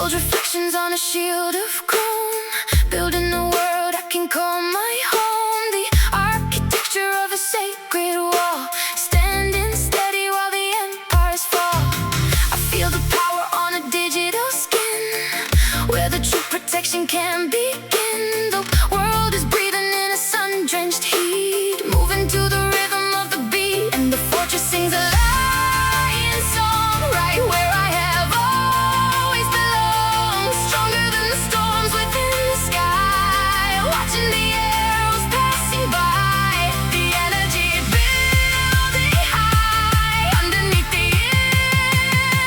Gold reflections on a shield of chrome, building a world I can call my home. The architecture of a sacred wall, standing steady while the empires fall. I feel the power on a digital skin, where the true protection can begin. The world is breathing in a sun-drenched heat, moving to the rhythm of the beat, and the fortress sings a lion song right where I have always belonged. Stronger than the storms within the sky, watching the arrows passing by. The energy building high underneath the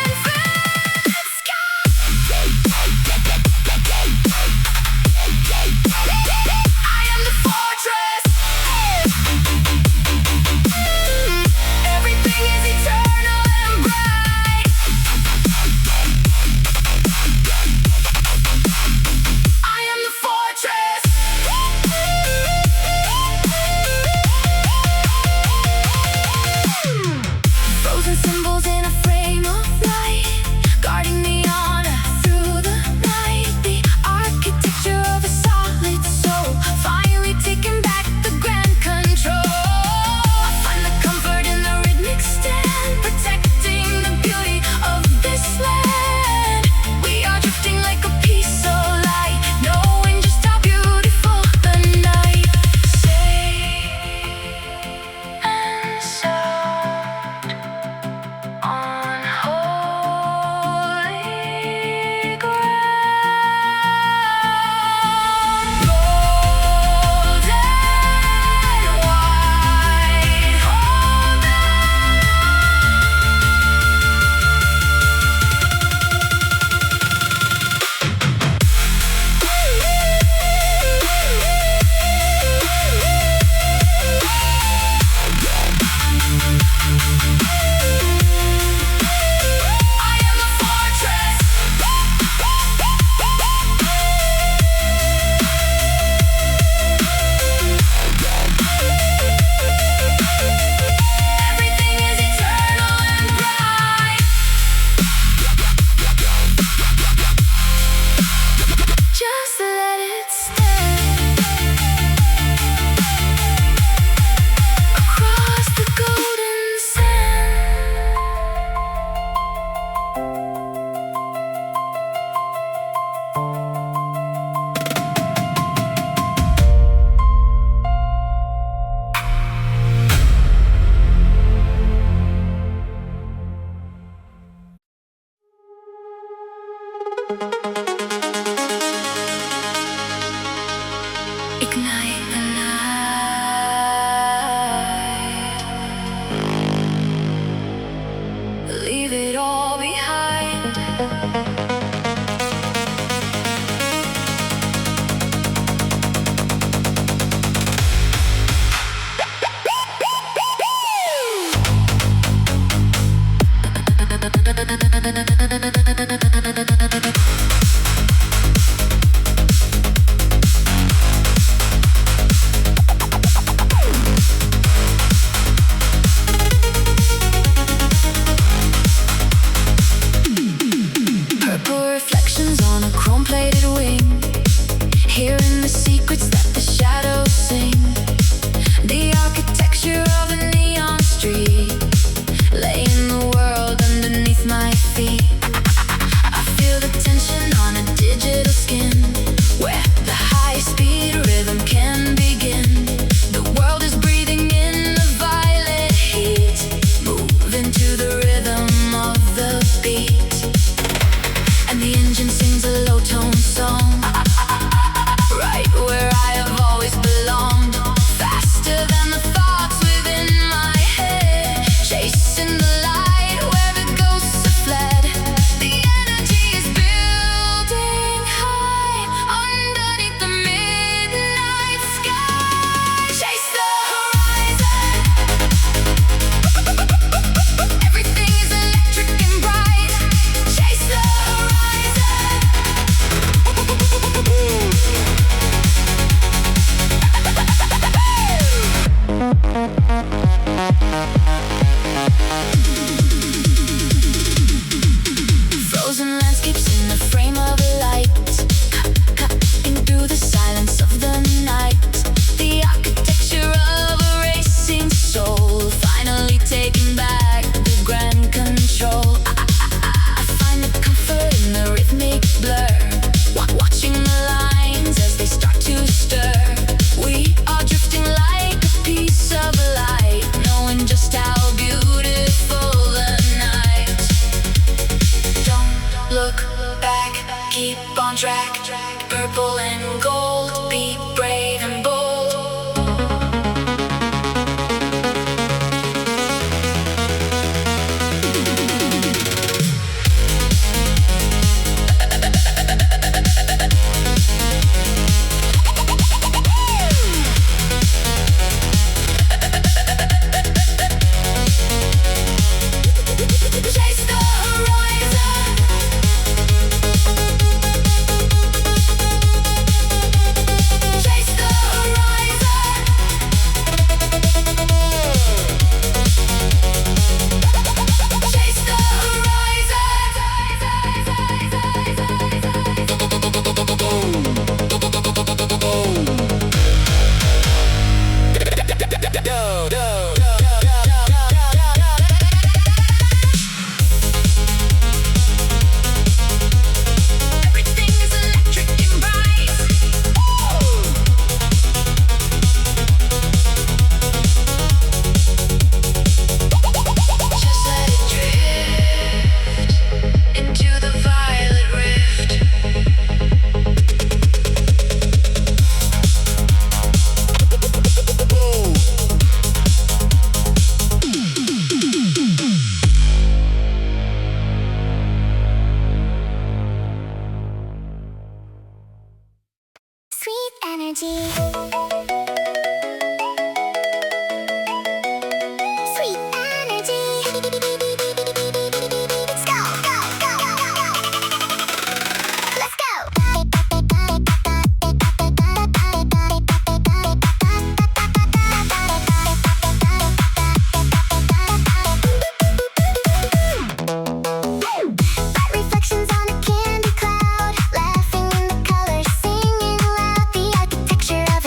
infinite sky. I am the fortress. Everything is eternal and bright. I am the fortress. Frozen symbols in a frame of light, guarding the honor through the night. The architecture of a solid soul, finally taking back the grand control. I find the comfort in the rhythmic stand, protecting the beauty of this land. We are drifting like a piece of light, knowing just how beautiful the night. Safe and sound on holy ground. Gold and white, hold I am the fortress. Everything is eternal and bright. Just let it stand across the golden sand. Ignite the night, leave it all behind. Purple reflections on a chrome-plated wing, hearing the secrets that the shadows sing. The architecture of a neon street, laying the world underneath my feet. I feel the tension on a digital skin, where the high-speed rhythm can begin. The world is breathing in the violet heat, moving to the rhythm of the beat. And the engine sings a low-tone song, right where I have always belonged. Faster than the thoughts within my head, chasing the light where the ghosts have fled. The energy is building high underneath the midnight sky. Chase the horizon. Everything is electric and bright. Chase the horizon. Frozen landscapes in the frame of rhythmic blur. Watching the lines as they start to stir. We are drifting like a piece of light, knowing just how beautiful the night. Don't look back, keep on track. Purple and gold, be brave and bold. Chase the horizon. Chase the horizon. Chase the Everything is electric and bright. Just let it drift into the violet rift. Sweet energy. Sweet energy. Let's go, go, go, go, go. Let's go. Bright reflections on a candy cloud, laughing in the colors, singing loud. The architecture of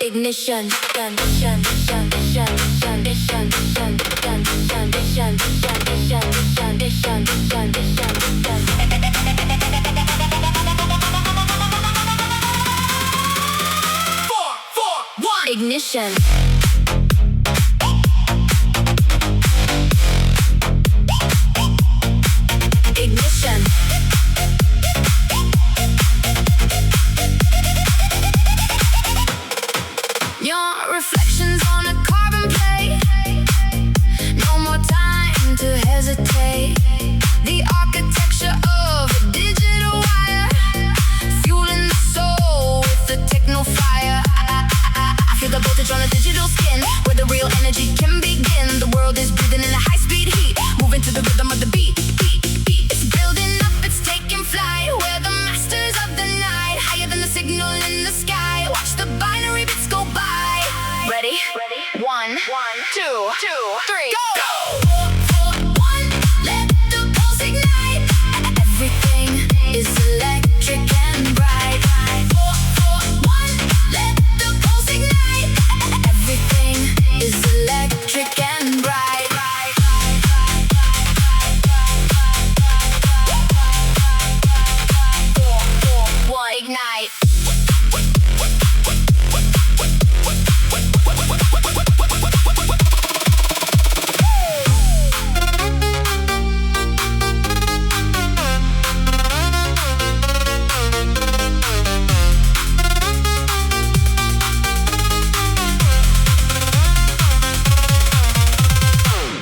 Ignition, dun, dun, dun, dun, dun, dun, dun, dun, dun, dun, dun, dun, dun, dun. Ignition. Ignition. Your reflections on a carbon plate. No more time to hesitate. The architecture of a digital wire, fueling the soul with the techno fire. I feel the voltage on a digital skin, where the real energy can begin. The world is breathing in a high-speed heat, moving to the rhythm of the beat. It's building up, it's taking flight. We're the masters of the night, higher than the signal in the sky. Watch the binary bits go by. Ready? One, two, three, go! 4, 4, 1, let the pulse ignite. Everything is electric and bright. 4, 4, 1, let the pulse ignite. Everything is electric and bright. 4, 4, 1, ignite.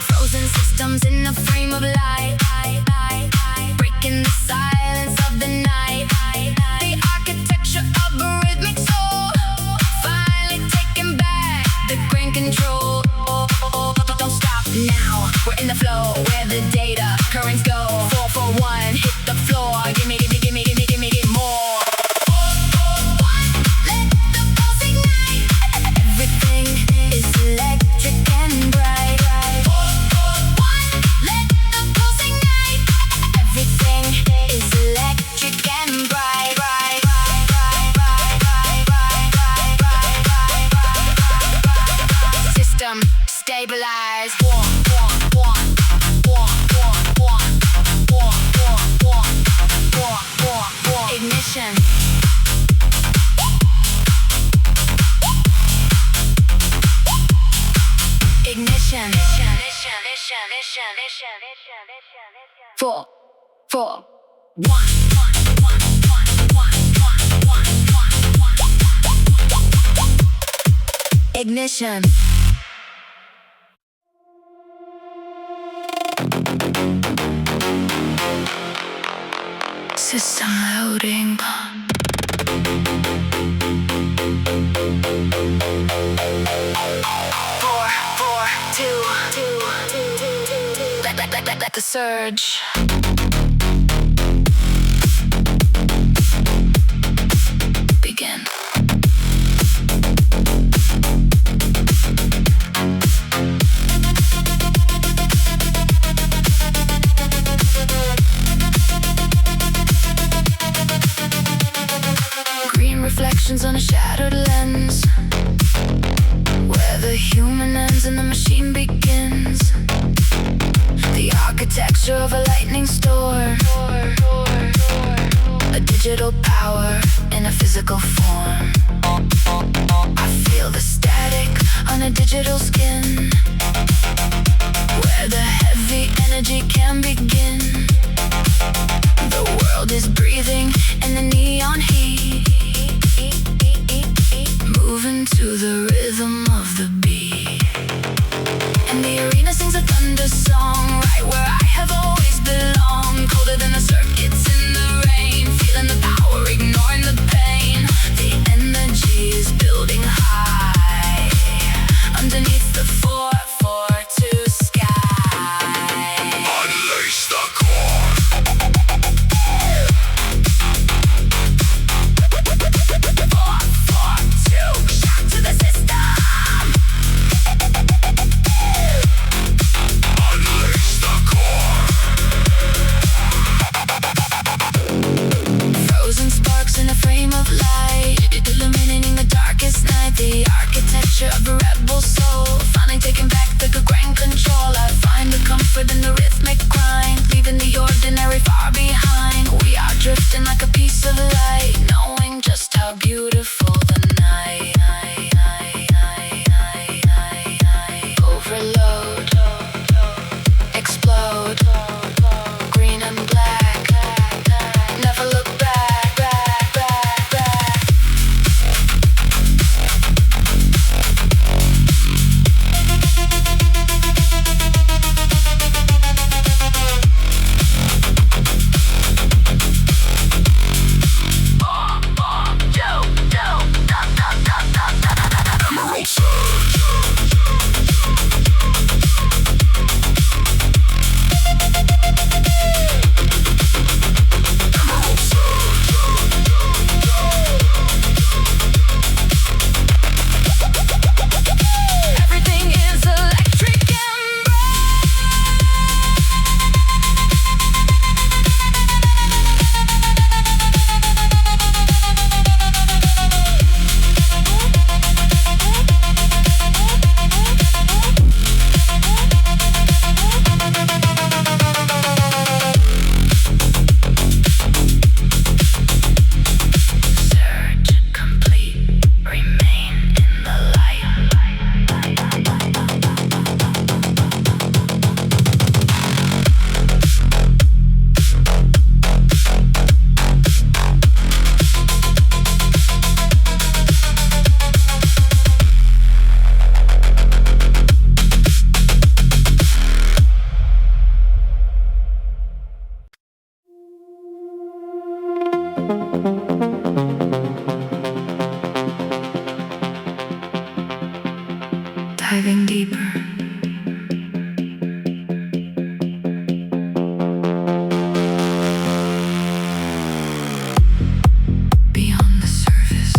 Frozen systems in the frame of light, breaking the silence of the night. The architecture of a rhythmic soul, finally taking back the grain control. Don't stop now, we're in the flow where the data currents go. 4, 4, 1, hit the floor. Gimme more. 4, 4, 1, let the pulse ignite. Everything is electric and bright. 4, 4, 1, let the pulse ignite. Everything is electric and bright. System stabilized. 4, 4, 1, 4, 4, 1, 4, 4, 1, 4, 4, 1. Ignition. Ignition. 4, 4, 1. Ignition. System loading. 4, 4, 2. Let the surge. Begin. Green reflections on a shadowed lens, where the human ends and the machine begins. The architecture of a lightning storm, a digital power in a physical form. I feel the static on a digital skin, where the heavy energy can begin. The world is breathing in the neon heat, moving to the rhythm of the beat. And the arena sings a thunder song, right where I have always belonged. Colder than the circuits in the rain, feeling the power, ignoring the pain. The energy is building high, underneath the 442 sky. Unleash the core. 442, shock to the system. picture of a rebel soul, finally taking back the grand control. I find the comfort in the rhythmic grind, leaving the ordinary far behind. We are drifting like a piece of light, knowing just how beautiful the night. Overload, explode, green and black, never look back. Diving deeper. Beyond the surface.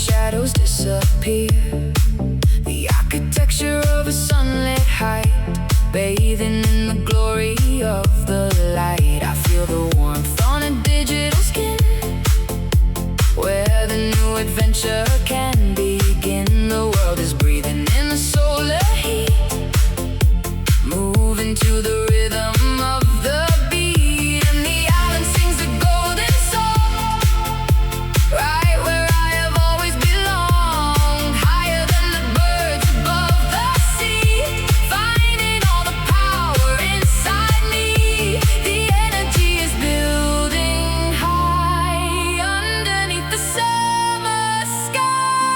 shadows disappear. The architecture of a sunlit height, bathing in the glory of the light. I feel the warmth on a digital skin, where the new adventure can begin. The world is breathing in the solar heat, moving to the rhythm of the beat. And the island sings a golden song, right where I have always belonged, higher than the birds above the sea, finding all the power inside me. The energy is building high underneath the summer sky.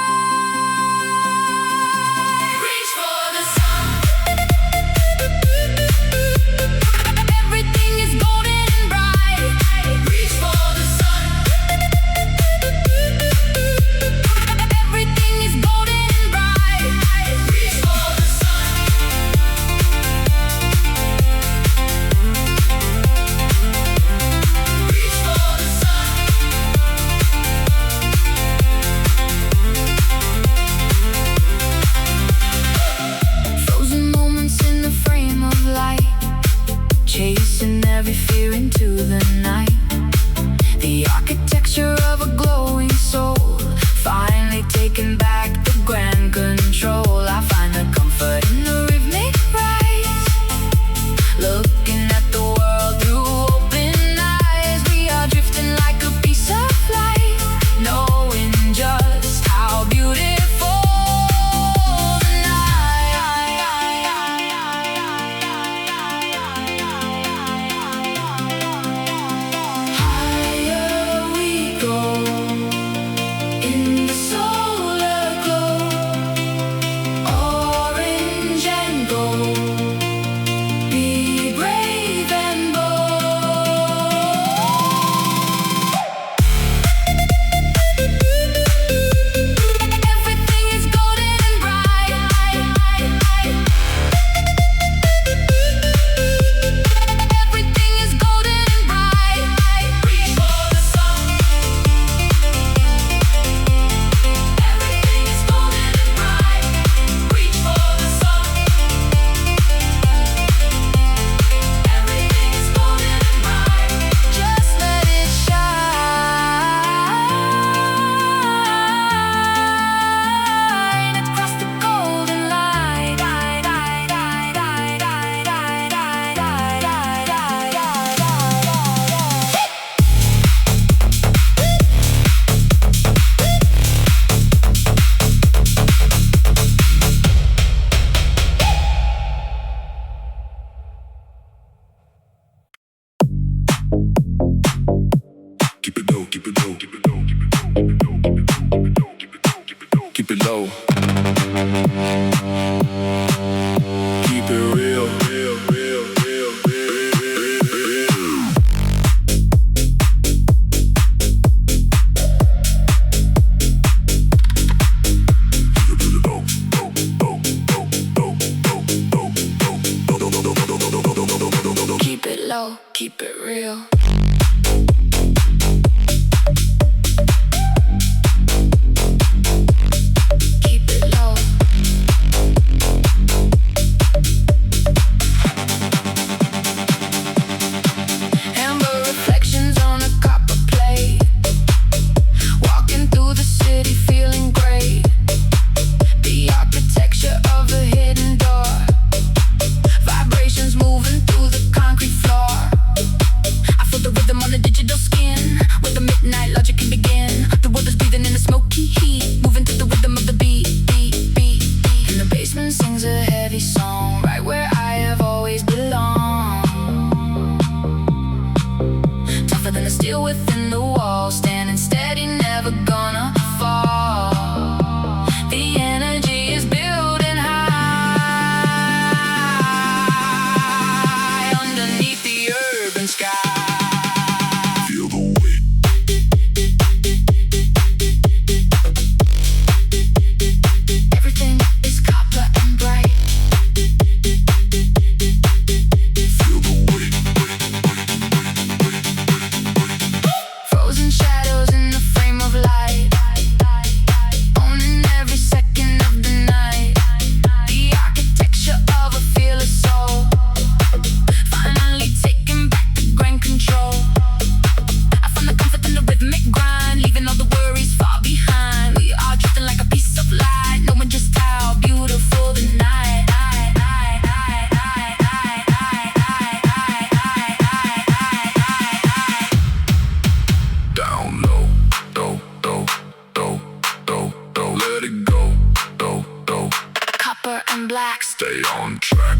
black. Stay on track.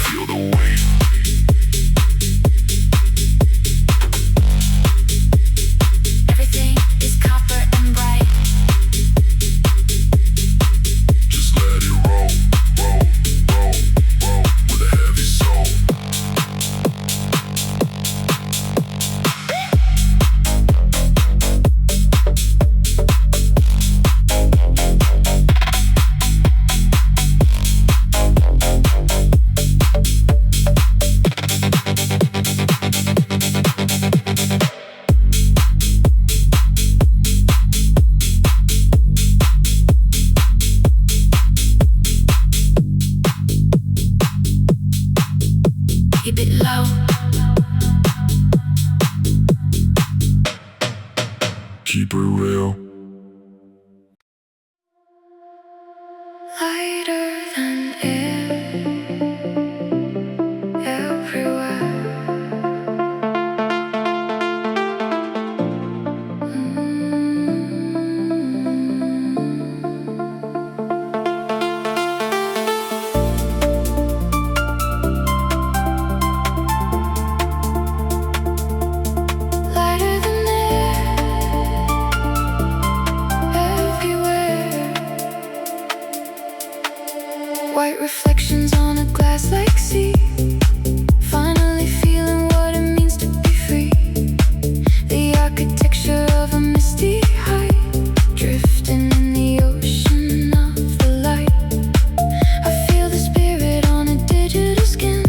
Feel the weight. Everything is copper and bright. Just let it roll, roll, roll, roll with a heavy soul. Keep it low. Keep it real. Lighter than air. Everywhere. Lighter than air. Everywhere. White reflections on a glass like sea. Finally feeling what it means to be free. The architecture of a misty height. Drifting in the ocean of the light. I feel the spirit on a digital skin.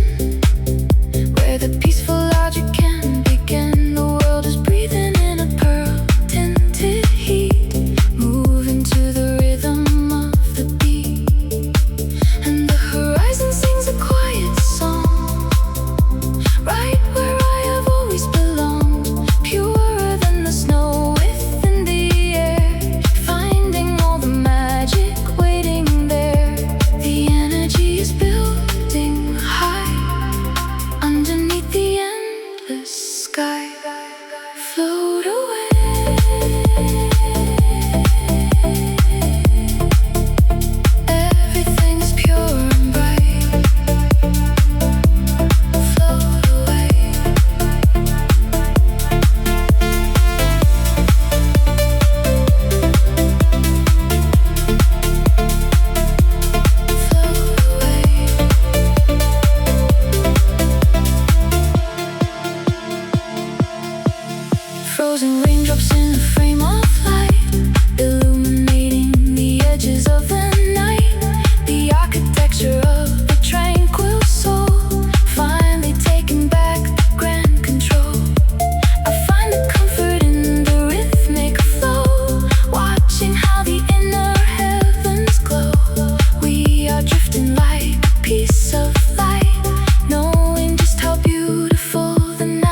Where the peaceful logic can begin. The world is breathing in a pearl tinted heat. Moving to the rhythm of the beat. And the horizon sings a quiet song. Right where I have always belonged. Purer than the snow within the air. Finding all the magic waiting there. The energy is building high. Underneath the endless sky. Float away. Everything's pure and bright. Float away. Float away. Frozen raindrops in a frame of light, illuminating the edges of the night. The architecture of a tranquil soul, finally taking back the grand control. I find the comfort in the rhythmic flow, watching how the inner heavens glow. We are drifting like a piece of light, knowing just how beautiful the night.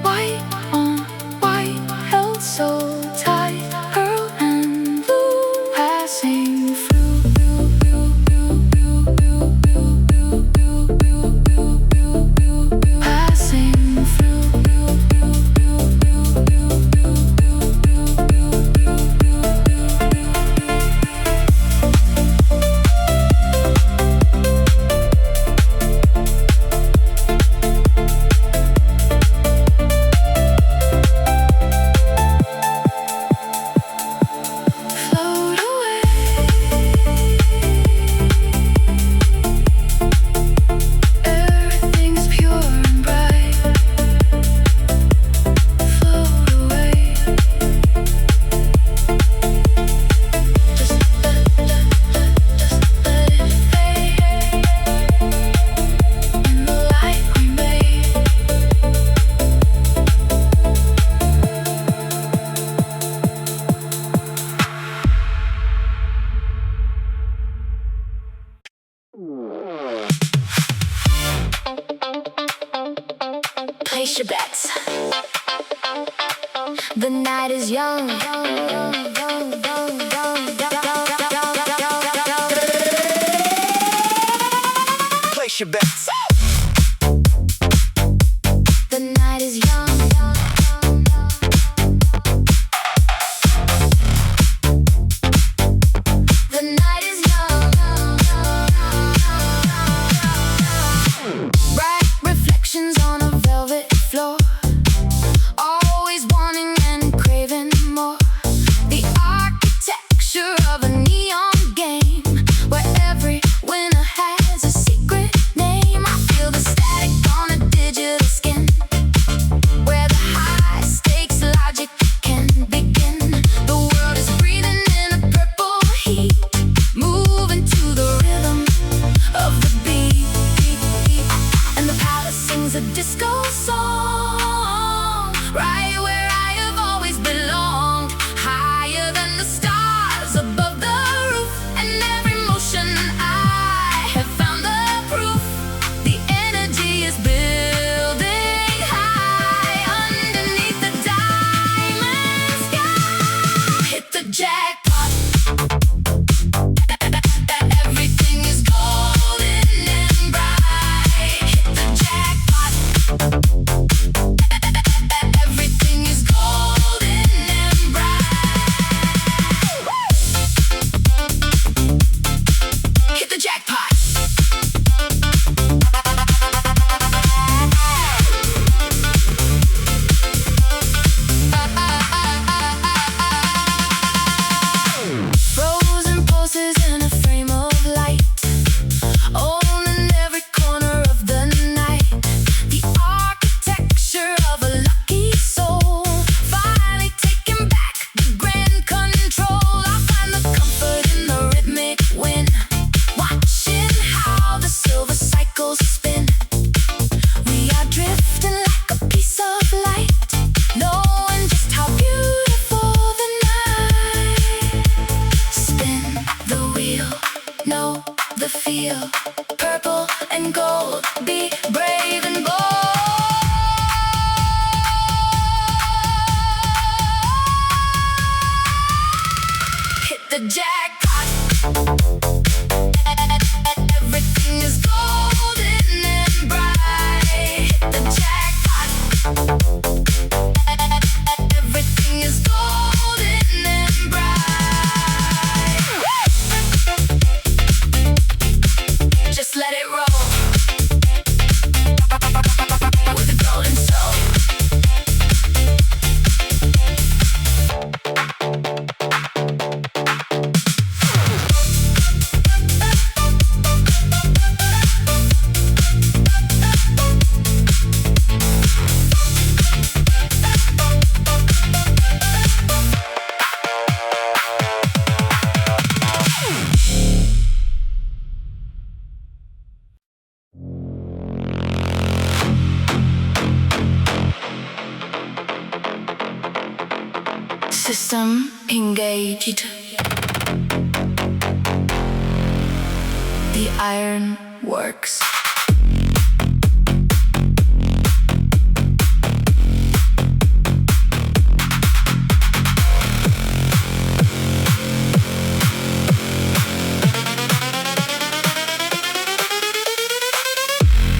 White on white, held so tight, pearl and blue, passing through. Passing through. Float away. Everything's pure and bright. Float away. Just let it fade. In the light we made. Place your bets. The night is young. your bets. The night is young. The night is young. Bright reflections on a velvet floor. Always wanting and craving more. The architecture of a neon game where every winner has a secret name. I feel the static on a digital skin where the high stakes logic can begin. The world is breathing in a purple heat, moving to the rhythm of the beat. And the palace sings a disco song, right where I have always belonged, higher than the stars above the roof. And every motion I have found the proof. The energy is building high underneath the diamond sky. Hit the jackpot. Everything is golden and bright. Hit the jackpot. Everything is golden and bright. Hit the jackpot. Frozen pulses in a frame of light, owning every corner of the night. The architecture of a lucky soul, finally taking back the grand control. I find the comfort in the rhythmic wind, watching how the silver cycles spin. We are drifting like a piece of light, knowing just how beautiful the night. Spin the wheel, know the feel. Purple and gold, be brave and bold. Hit the jackpot. Everything is golden and bright. Hit the jackpot. Everything is golden and bright. Just let it roll with a golden soul. System engaged. The iron works.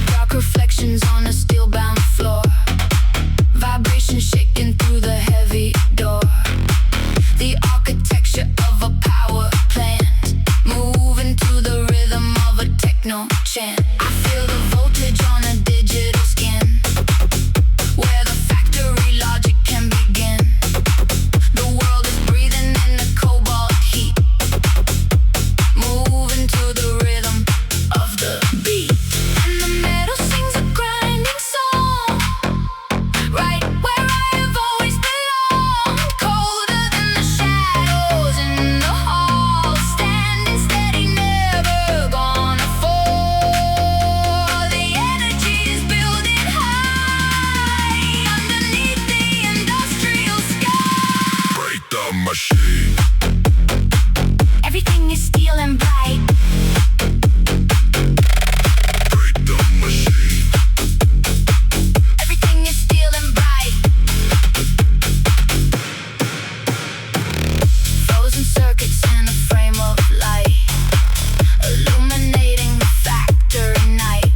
Dark reflections on a steel-bound floor, vibration shaking through the heavy door. The architecture of a power plant, moving to the rhythm of a techno chant. I feel the voltage on a digital skin, where the factory logic can begin. The world is breathing in the cobalt heat, moving to the rhythm of the beat. And the metal sings a grinding song, right where I have always belonged. Colder than the shadows in the hall, standing steady, never gonna fall. The energy is building high underneath the industrial sky. Break the machine. Everything is steel and bright. Break the machine. Everything is steel and bright. Frozen circuits in a frame of light, illuminating the factory night.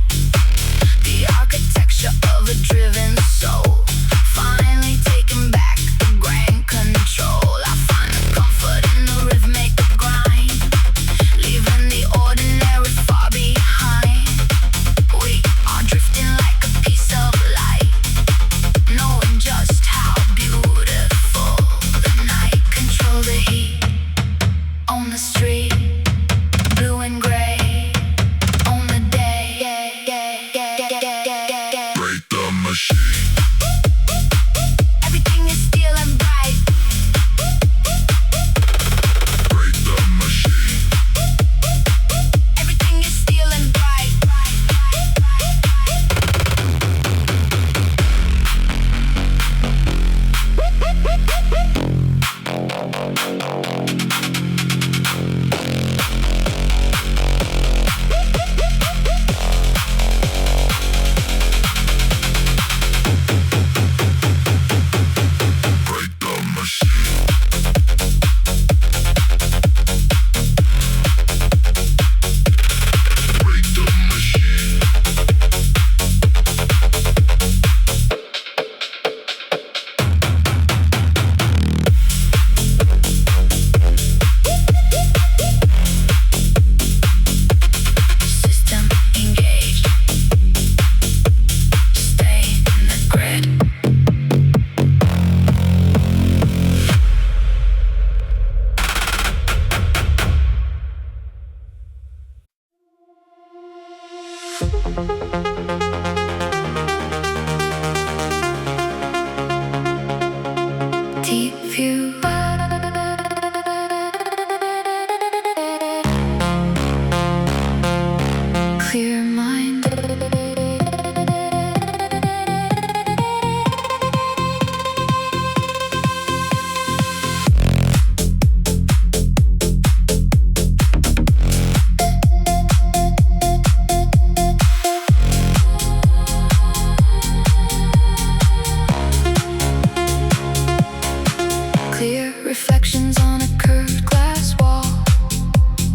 Clear reflections on a curved glass wall,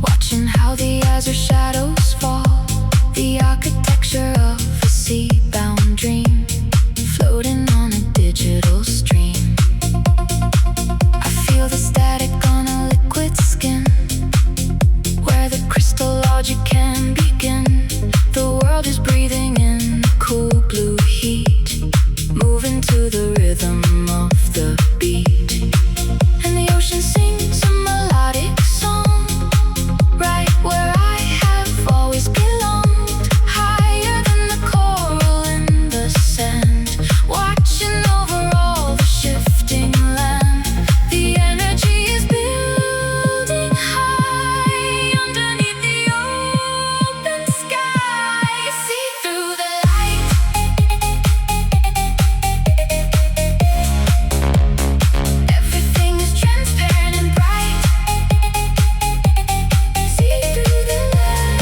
watching how the azure shadows fall. The architecture of a sea-bound dream, floating on a digital stream. I feel the static on a liquid skin, where the crystal logic can begin. The world is breathing in the cool blue heat, moving to the rhythm of the beat. And the ocean sings a melodic song, right where I have always belonged, higher than the coral in the sand, watching over all the shifting land. The energy is building high underneath the open sky. You see through the light. Everything is transparent and bright. See through the light.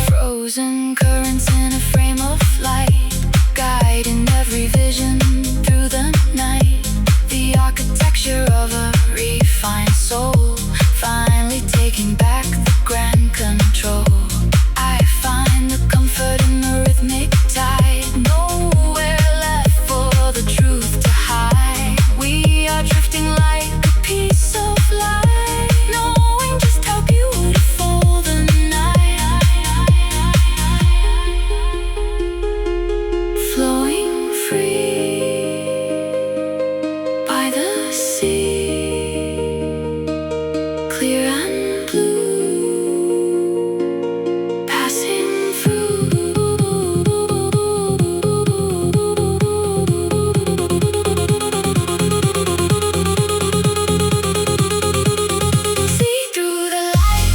Frozen currents in a frame of light, guiding every vision through the night. The architecture of a refined soul, finally taking back the grand control. I find the comfort in the rhythmic tide, nowhere left for the truth to hide. We are drifting like a piece of light, knowing just how beautiful the night. Flowing free by the sea, clear and blue, passing through. See through the light.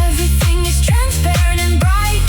Everything is transparent and bright.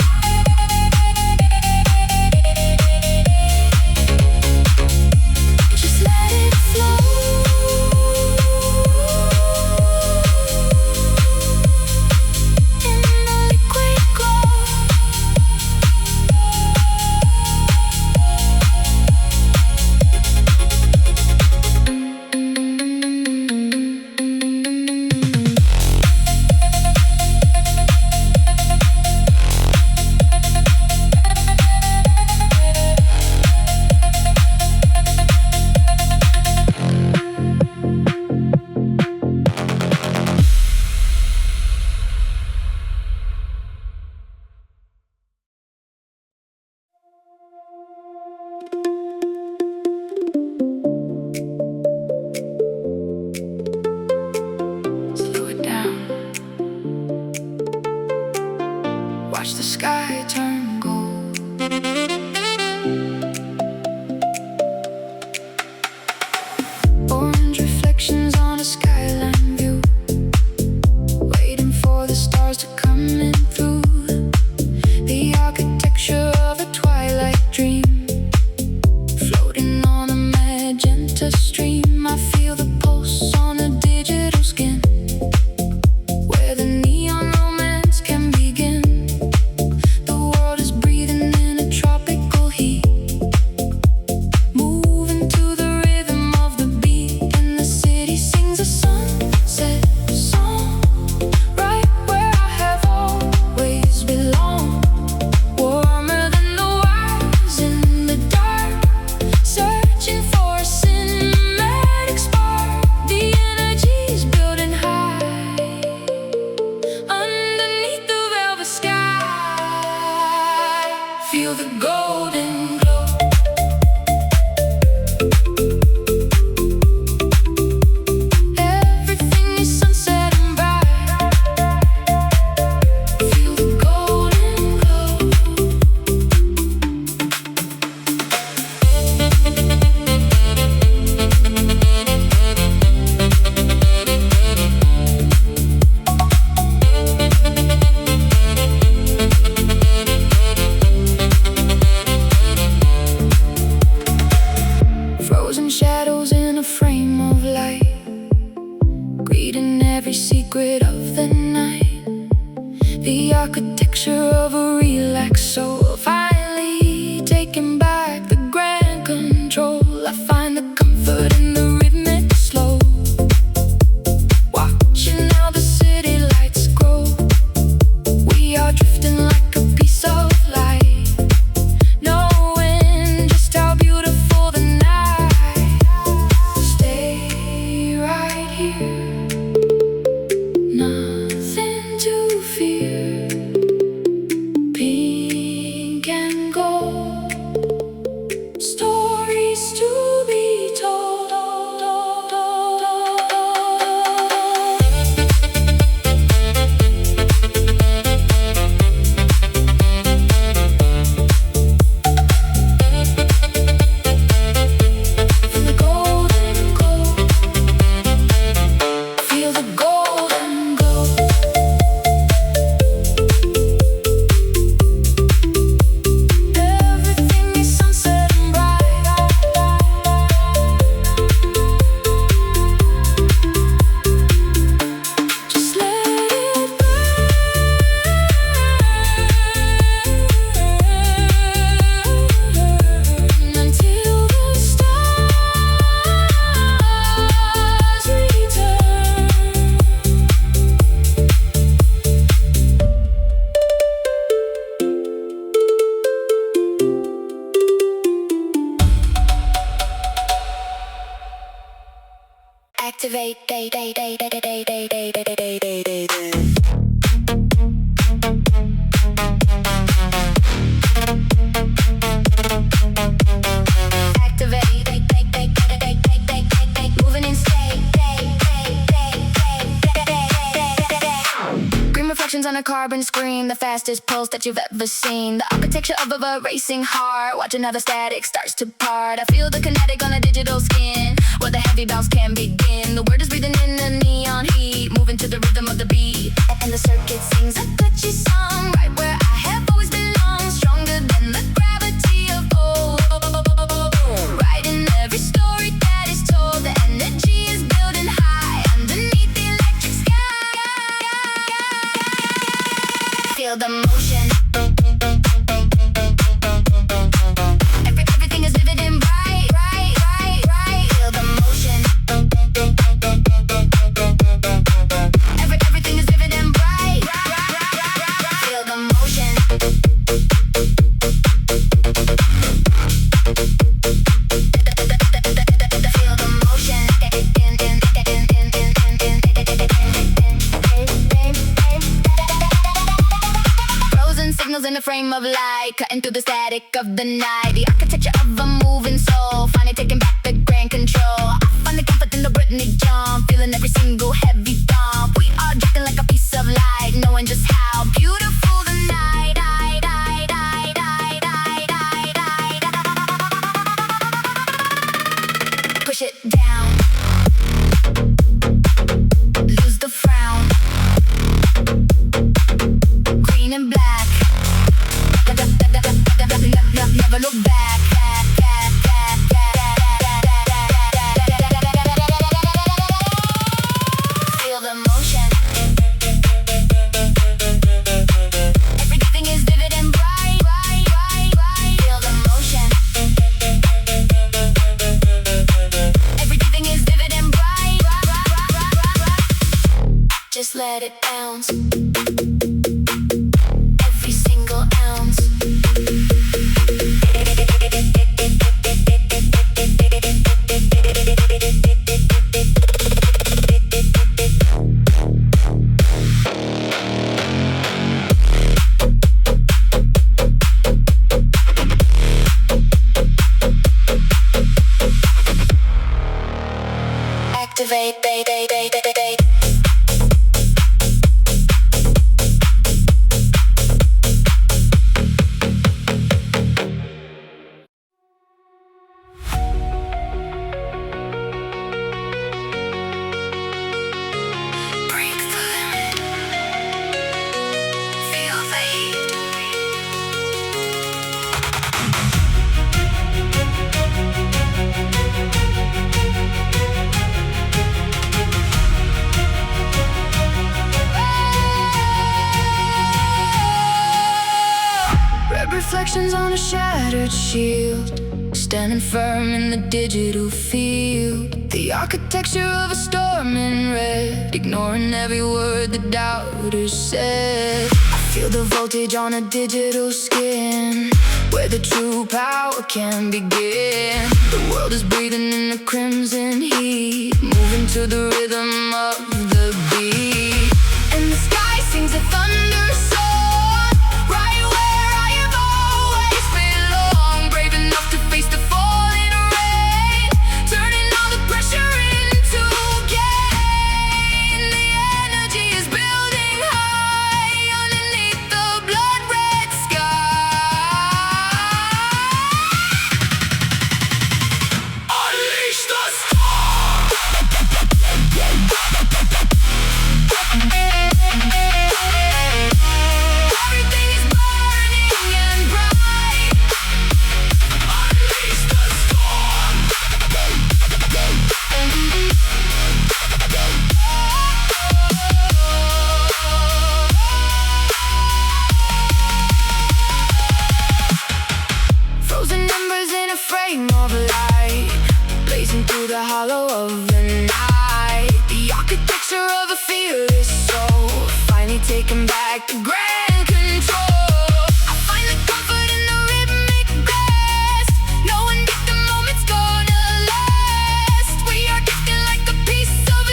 Activate, day, day, day, day, day, day, day, day, day, day, day, day, day. Activate, day, day, day, day, day, day, day, day, day. Moving in state, day, day, day, day, day, day, day, day. Green reflections on a carbon screen, the fastest pulse that you've ever seen. The architecture of a racing heart, watching how the static starts to part. I feel the kinetic on a digital skin, where the heavy bounce can begin. The word is breathing in the neon heat, moving to the rhythm of the beat. And the circuit sings a catchy song, right where I have always belonged. Stronger than the gravity of old. Writing every story that is told. The energy is building high underneath the electric sky. Feel the motion. Everything is vivid and bright, bright, bright, bright. Feel the motion. Everything is vivid and bright, bright, bright, bright, bright. Feel the motion. Feel the motion. Frozen signals in the frame of light, cutting through the static of the night. The architecture of a moving soul, finally taking back the grand control. I find the comfort in the Britney jump, feeling every single heavy thump. We are drifting like a piece of light, knowing just how beautiful the night. Push it down, lose the frown. Green and black, never look back. Feel the motion. Everything is vivid and bright, bright, bright, bright. Feel the motion. Everything is vivid and bright, bright, bright, bright, bright, bright. Just let it bounce. Every single ounce. Activate, day, day, day, day, day, day. Break the limit. Feel the heat. Red reflections on a shattered shield, standing firm in the digital field. The architecture of a storm in red, ignoring every word the doubters said. I feel the voltage on a digital skin, where the true power can begin. The world is breathing in the crimson heat, moving to the rhythm of the beat. And the sky sings a thunder song, right where I have always belonged. Brave enough to face the falling rain, turning all the pressure into gain. The energy is building high underneath the blood red sky. Unleash the storm. Everything is burning and bright. Unleash the storm. Frozen embers in a frame of light, blazing through the hollow of the night. The architecture of a fearless soul, finally taking back the grand control. I find the comfort in the rhythmic blast, knowing that the moment's gonna last. We are drifting like a piece of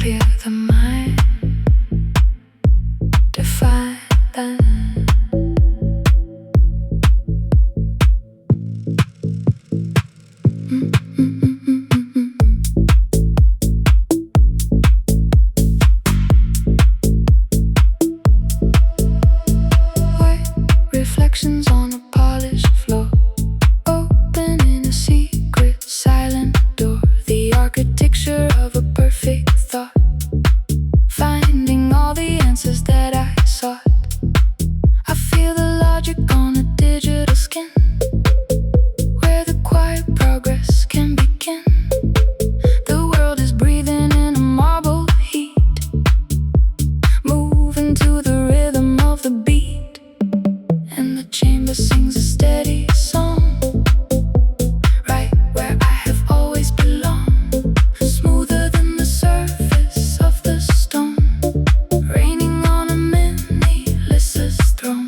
clear the mind, define white reflections on a polished floor, opening a secret silent door, the architecture of a perfect thought, finding all the answers that I sought. I feel the logic on a digital skin, where the quiet progress can begin. The world is breathing in a marble heat, moving to the rhythm of the beat, and the chamber sings a steady song, right where I have always belonged, smoother than the surface of the stone, raining on a meaningless throne.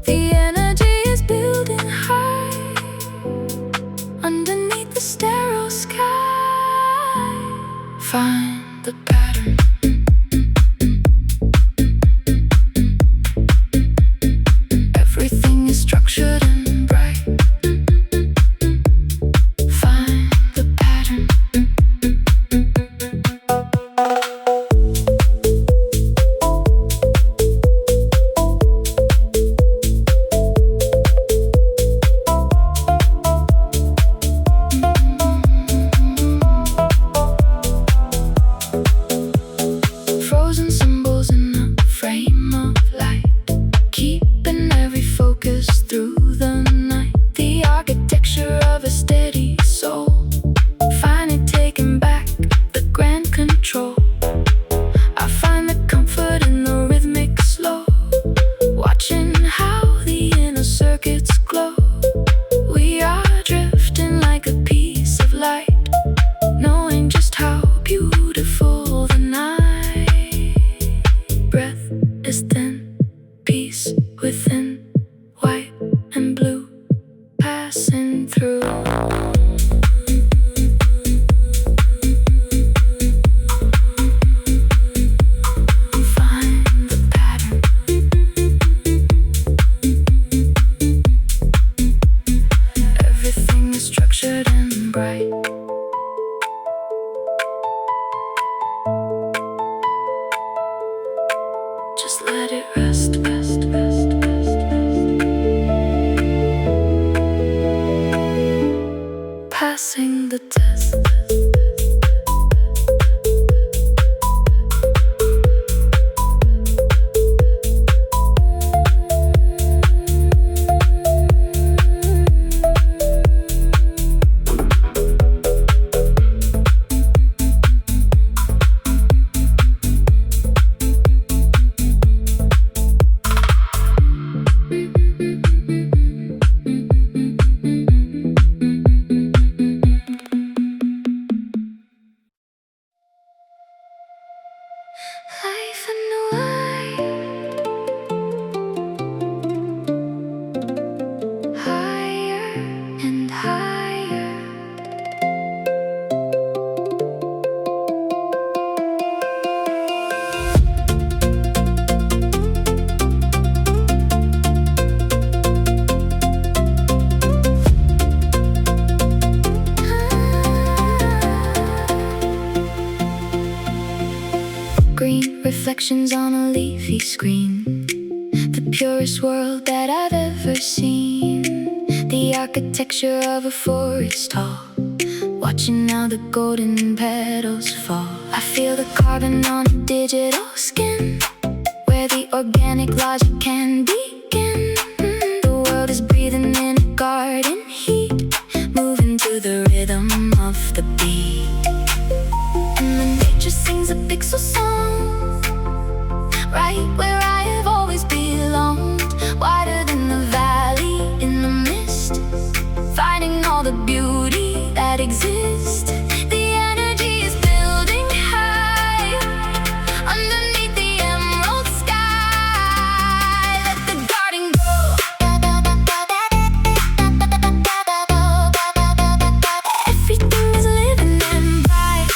The energy is building high underneath the sterile sky. Find the pattern. Everything is structured and bright. Find the pattern. Frozen symbols in a frame of light, keeping every focus through the night. The architecture of a steady soul, finally taking back the grand control. I find the comfort in the rhythmic slow, watching how the inner circuits glow. We are drifting like a piece of light, knowing just how beautiful the night. Breath is thin, peace within, white and blue passing through. Find the pattern. Everything is structured and bright. Just let it rest, rest, rest, rest, rest. Passing the test. Life in the wild, higher and higher. Green reflections on a leafy screen, the purest world that I've ever seen. The architecture of a forest tall, watching how the golden petals fall. I feel the carbon on a digital skin, where the organic logic can begin. The world is breathing in a garden heat, moving to the rhythm of the beat. And the nature sings a pixel song, right where I have always belonged, wider than the valley in the mist, finding all the beauty that exists. The energy is building high underneath the emerald sky. Let the garden grow. Everything is living and bright.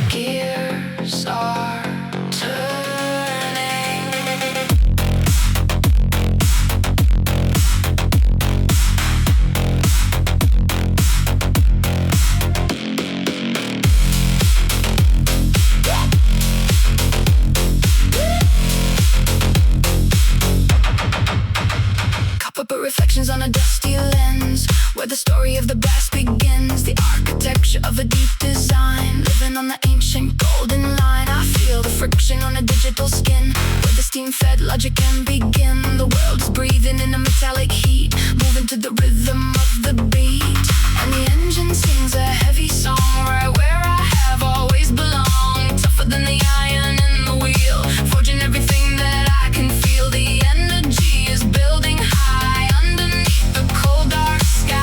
Gears are turning. Copper reflections on a dusty lens, where the story of the past begins. The architecture of a deep design, living on the ancient golden line. I feel the friction on a digital skin, where the steam-fed logic can begin. The world is breathing in a metallic heat, moving to the rhythm of the beat. And the engine sings a heavy song, right where I have always belonged. Tougher than the iron in the wheel, forging everything that I can feel. The energy is building high underneath the cold dark sky.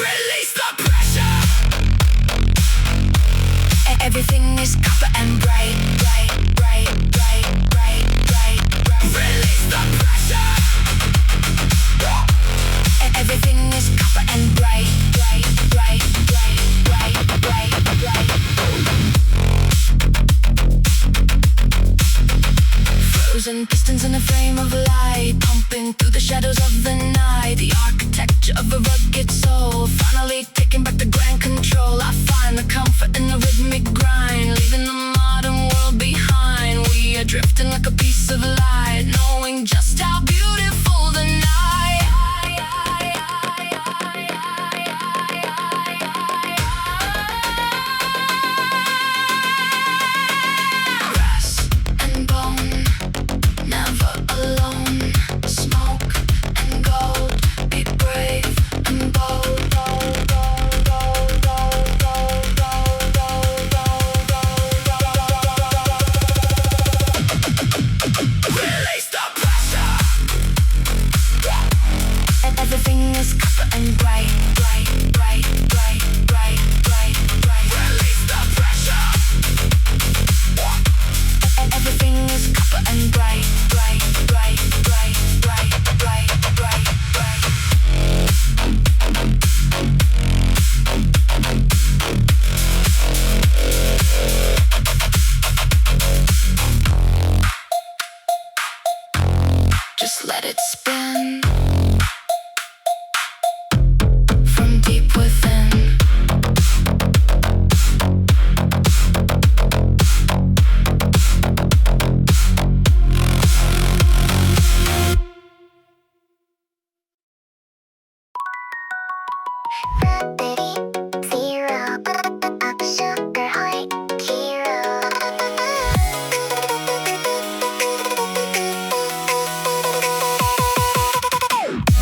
Release the pressure. Everything is copper and bright, bright, bright, bright, bright, bright, bright. Release the pressure. Everything is copper and bright, bright, bright, bright, bright, bright, bright. Frozen pistons in a frame of light, pumping through the shadows of the night. The architecture of a rugged soul, finally taking back the grand control. I find the comfort in the rhythmic grind, leaving the modern world behind. We are drifting like a piece of light, knowing just how beautiful the night. Grass and bone, never alone. Smoke and gold, be brave and bold. Release the pressure. Everything is copper and bright, bright, bright, bright, bright, bright, bright. Release the pressure. Everything is copper and bright, bright, bright, bright, bright, bright, bright, bright. Just let it spin from deep within. Rapidity, zero, up sugar high, hero.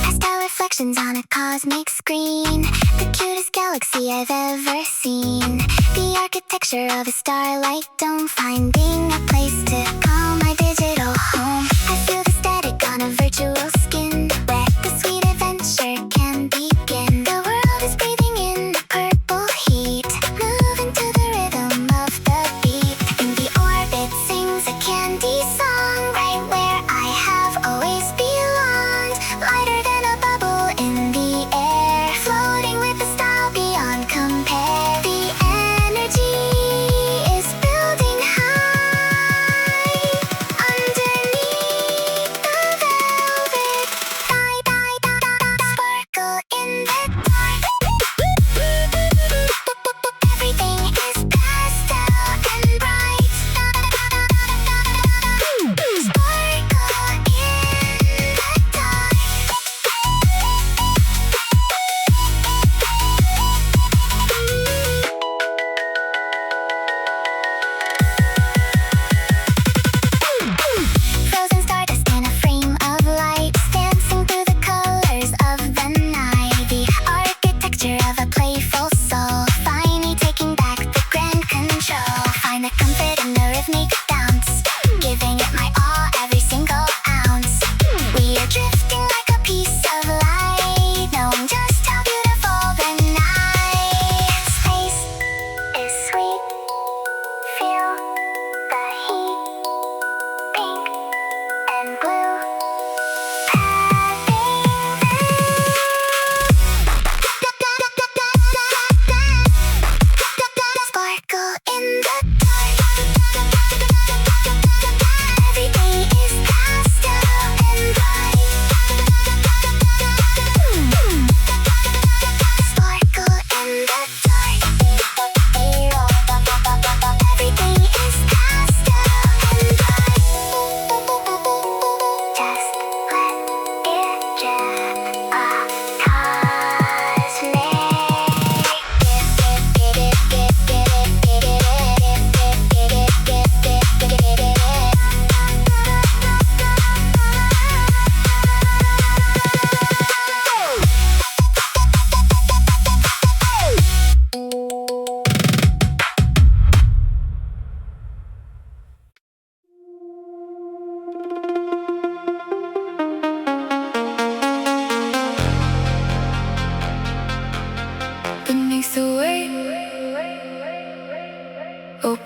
Pastel reflections on a cosmic screen, the cutest galaxy I've ever seen. The architecture of a starlight dome, finding a place to call my digital home. I feel the static on a virtual skin, where the sweet adventure can begin. The world is breathing in the purple heat, moving to the rhythm of the beat. And the orbit sings a candy song, right where I have always belonged. Lighter than a bubble in the air, floating with a style beyond compare. The energy is building high underneath the velvet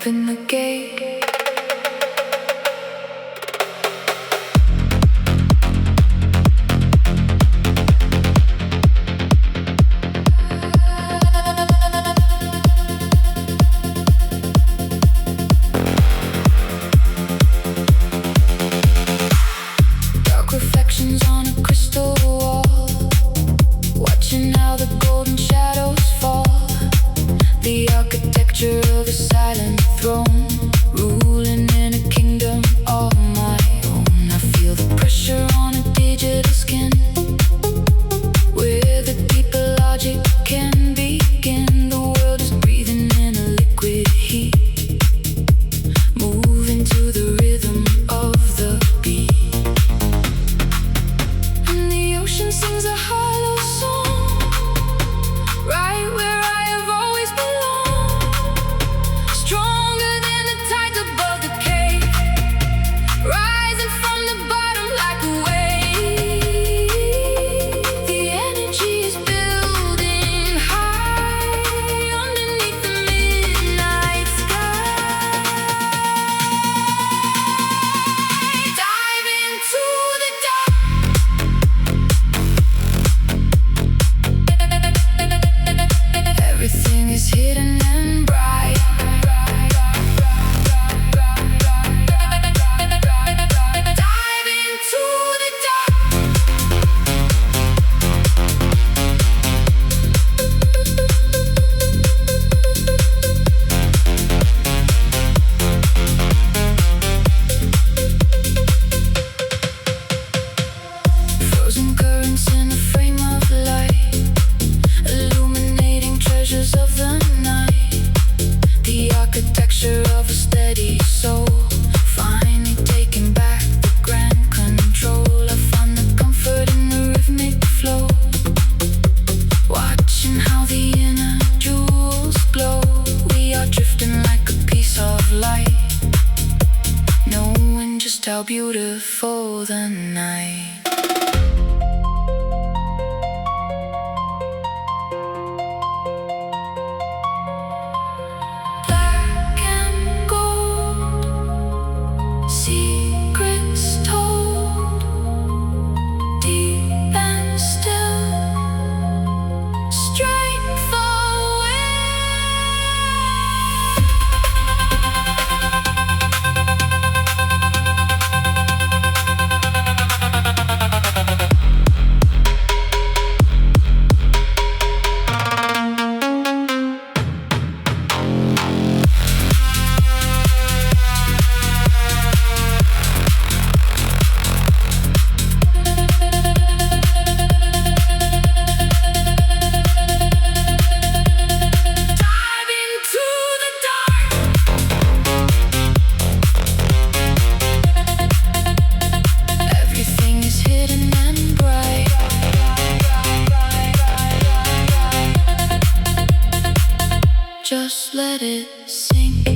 open the gate. Dark reflections on a crystal wall, watching how the golden shadows fall. The architecture of a silent throne, ruling in a kingdom all my own. I feel the pressure on a digital skin, where the deeper logic can begin. The world is breathing in a liquid heat, moving to the rhythm of the beat. And the ocean sings a hollow song, right where I have always belonged. Stronger than the tides above the cave, rising from the bottom like a wave. The energy is building high underneath the midnight sky. Dive into the dark. Everything is hidden and bright. Dive into the dark. Frozen currents in a frame of light, illuminating treasures of the night. The architecture of a steady soul, finally taking back the grand control. I find the comfort in the rhythmic flow, watching how the inner jewels glow. We are drifting like a piece of light, knowing just how beautiful the night. Black and gold, secrets told, deep and still, straight for Dive into the dark. Everything is hidden and bright. Just let it sink.